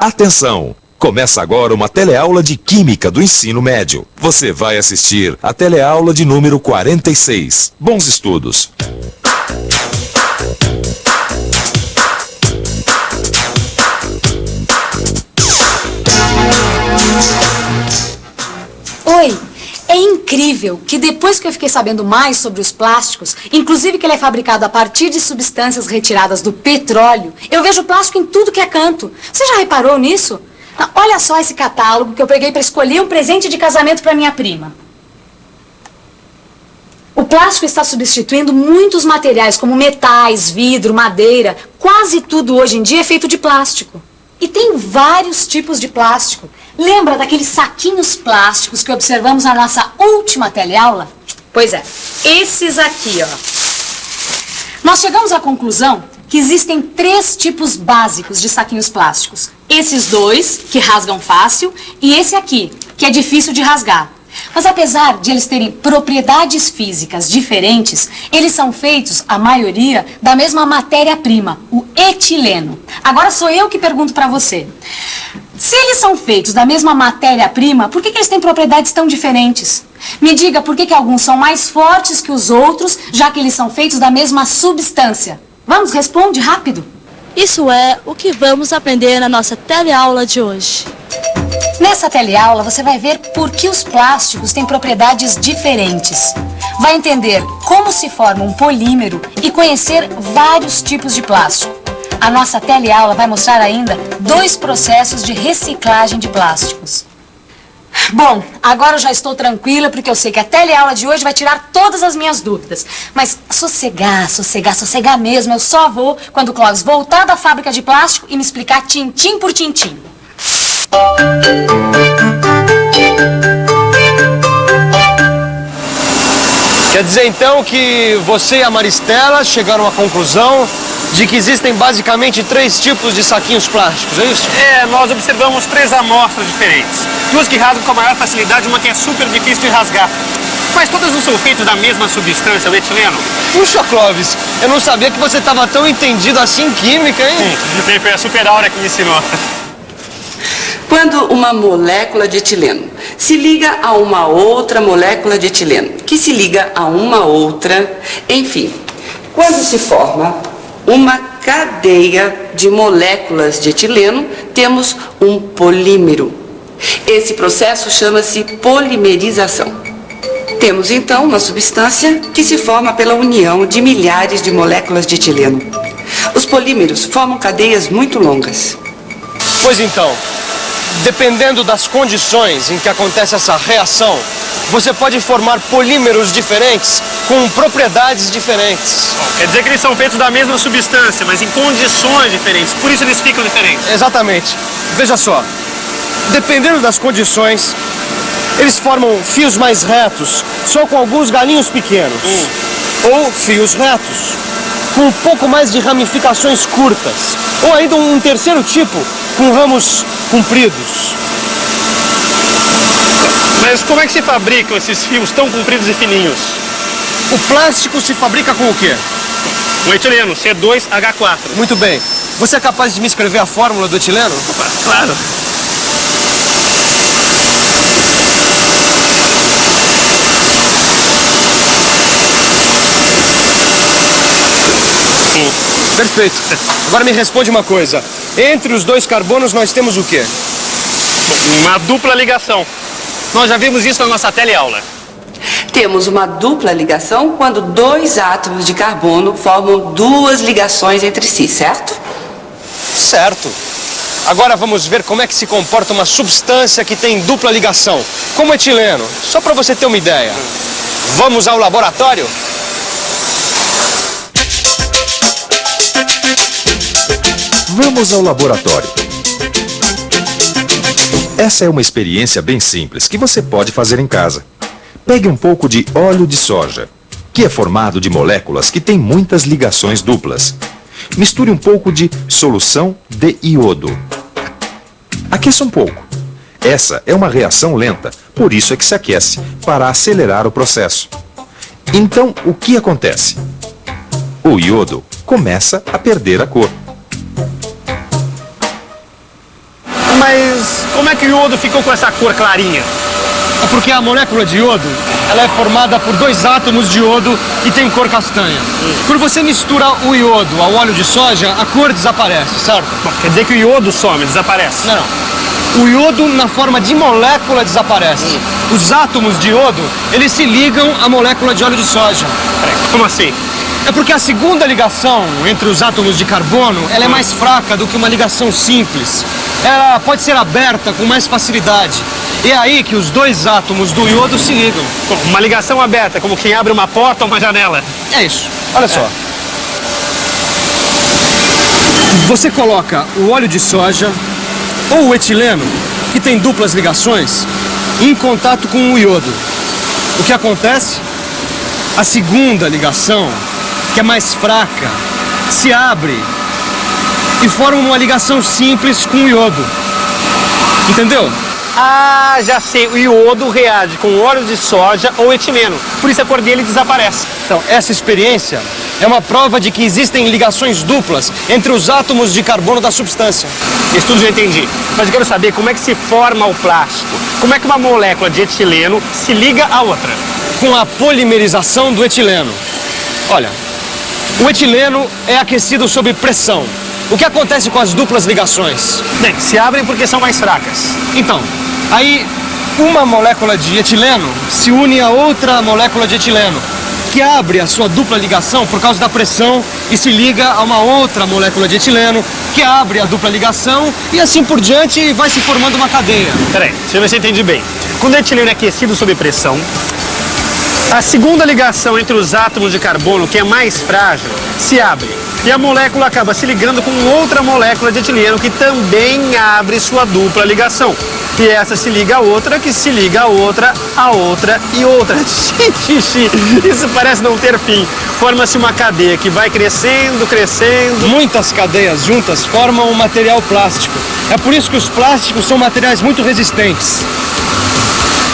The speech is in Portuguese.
Atenção! Começa agora uma teleaula de Química do Ensino Médio. Você vai assistir a teleaula de número 46. Bons estudos! Oi! É incrível que depois que eu fiquei sabendo mais sobre os plásticos, inclusive que ele é fabricado a partir de substâncias retiradas do petróleo, eu vejo plástico em tudo que é canto. Você já reparou nisso? Não, olha só esse catálogo que eu peguei para escolher um presente de casamento para minha prima. O plástico está substituindo muitos materiais como metais, vidro, madeira. Quase tudo hoje em dia é feito de plástico. E tem vários tipos de plástico. Lembra daqueles saquinhos plásticos que observamos na nossa última teleaula? Pois é, esses aqui, ó. Nós chegamos à conclusão que existem 3 tipos básicos de saquinhos plásticos. Esses 2, que rasgam fácil, e esse aqui, que é difícil de rasgar. Mas apesar de eles terem propriedades físicas diferentes, eles são feitos, a maioria, da mesma matéria-prima, o etileno. Agora sou eu que pergunto para você. Se eles são feitos da mesma matéria-prima, por que eles têm propriedades tão diferentes? Me diga por que alguns são mais fortes que os outros, já que eles são feitos da mesma substância. Vamos, responde rápido. Isso é o que vamos aprender na nossa teleaula de hoje. Nessa teleaula você vai ver por que os plásticos têm propriedades diferentes. Vai entender como se forma um polímero e conhecer vários tipos de plástico. A nossa teleaula vai mostrar ainda 2 processos de reciclagem de plásticos. Bom, agora eu já estou tranquila porque eu sei que a teleaula de hoje vai tirar todas as minhas dúvidas. Mas sossegar mesmo, eu só vou quando o Clóvis voltar da fábrica de plástico e me explicar tintim por tintim. Quer dizer então que você e a Maristela chegaram à conclusão de que existem basicamente 3 tipos de saquinhos plásticos, é isso? Nós observamos 3 amostras diferentes. 2 que rasgam com maior facilidade e uma que é super difícil de rasgar. Mas todas não são feitas da mesma substância, o etileno. Puxa, Clóvis, eu não sabia que você estava tão entendido assim em química, hein? Foi a super Aura que me ensinou. Quando uma molécula de etileno se liga a uma outra molécula de etileno, que se liga a uma outra, enfim, quando se forma uma cadeia de moléculas de etileno, temos um polímero. Esse processo chama-se polimerização. Temos então uma substância que se forma pela união de milhares de moléculas de etileno. Os polímeros formam cadeias muito longas. Pois então, dependendo das condições em que acontece essa reação, você pode formar polímeros diferentes com propriedades diferentes. Quer dizer que eles são feitos da mesma substância, mas em condições diferentes. Por isso eles ficam diferentes. Exatamente. Veja só, dependendo das condições, eles formam fios mais retos, só com alguns galinhos pequenos. Ou fios retos, com um pouco mais de ramificações curtas. Ou ainda um terceiro tipo, com ramos compridos. Mas como é que se fabricam esses fios tão compridos e fininhos? O plástico se fabrica com o quê? O etileno, C2H4. Muito bem. Você é capaz de me escrever a fórmula do etileno? Opa, claro. Perfeito. Agora me responde uma coisa. Entre os 2 carbonos nós temos o quê? Uma dupla ligação. Nós já vimos isso na nossa teleaula. Temos uma dupla ligação quando 2 átomos de carbono formam 2 ligações entre si, certo? Certo. Agora vamos ver como é que se comporta uma substância que tem dupla ligação, como etileno. Só para você ter uma ideia. Vamos ao laboratório? Vamos ao laboratório. Essa é uma experiência bem simples que você pode fazer em casa. Pegue um pouco de óleo de soja, que é formado de moléculas que têm muitas ligações duplas. Misture um pouco de solução de iodo. Aqueça um pouco. Essa é uma reação lenta, por isso é que se aquece, para acelerar o processo. Então, o que acontece? O iodo começa a perder a cor. Mas como é que o iodo ficou com essa cor clarinha? É porque a molécula de iodo, ela é formada por 2 átomos de iodo e tem cor castanha. Quando você mistura o iodo ao óleo de soja, a cor desaparece, certo? Bom, quer dizer que o iodo some, desaparece? Não. O iodo, na forma de molécula, desaparece. Os átomos de iodo, eles se ligam à molécula de óleo de soja. Peraí, como assim? É porque a segunda ligação entre os átomos de carbono, ela é mais fraca do que uma ligação simples. Ela pode ser aberta com mais facilidade. E é aí que os 2 átomos do iodo se ligam. Bom, uma ligação aberta, como quem abre uma porta ou uma janela. É isso. Olha só. Você coloca o óleo de soja ou o etileno, que tem duplas ligações, em contato com o iodo. O que acontece? A segunda ligação, que é mais fraca, se abre e forma uma ligação simples com o iodo. Entendeu? Ah, já sei. O iodo reage com óleo de soja ou etileno. Por isso a cor dele desaparece. Então, essa experiência é uma prova de que existem ligações duplas entre os átomos de carbono da substância. Isso tudo já entendi. Mas eu quero saber como é que se forma o plástico. Como é que uma molécula de etileno se liga à outra? Com a polimerização do etileno. Olha, o etileno é aquecido sob pressão. O que acontece com as duplas ligações? Bem, se abrem porque são mais fracas. Então, aí uma molécula de etileno se une a outra molécula de etileno, que abre a sua dupla ligação por causa da pressão e se liga a uma outra molécula de etileno, que abre a dupla ligação e assim por diante e vai se formando uma cadeia. Peraí, deixa eu ver se eu entendi bem. Quando o etileno é aquecido sob pressão, a segunda ligação entre os átomos de carbono, que é mais frágil, se abre. E a molécula acaba se ligando com outra molécula de etileno, que também abre sua dupla ligação. E essa se liga a outra, que se liga a outra e outra. Xixi, isso parece não ter fim. Forma-se uma cadeia que vai crescendo, crescendo. Muitas cadeias juntas formam um material plástico. É por isso que os plásticos são materiais muito resistentes.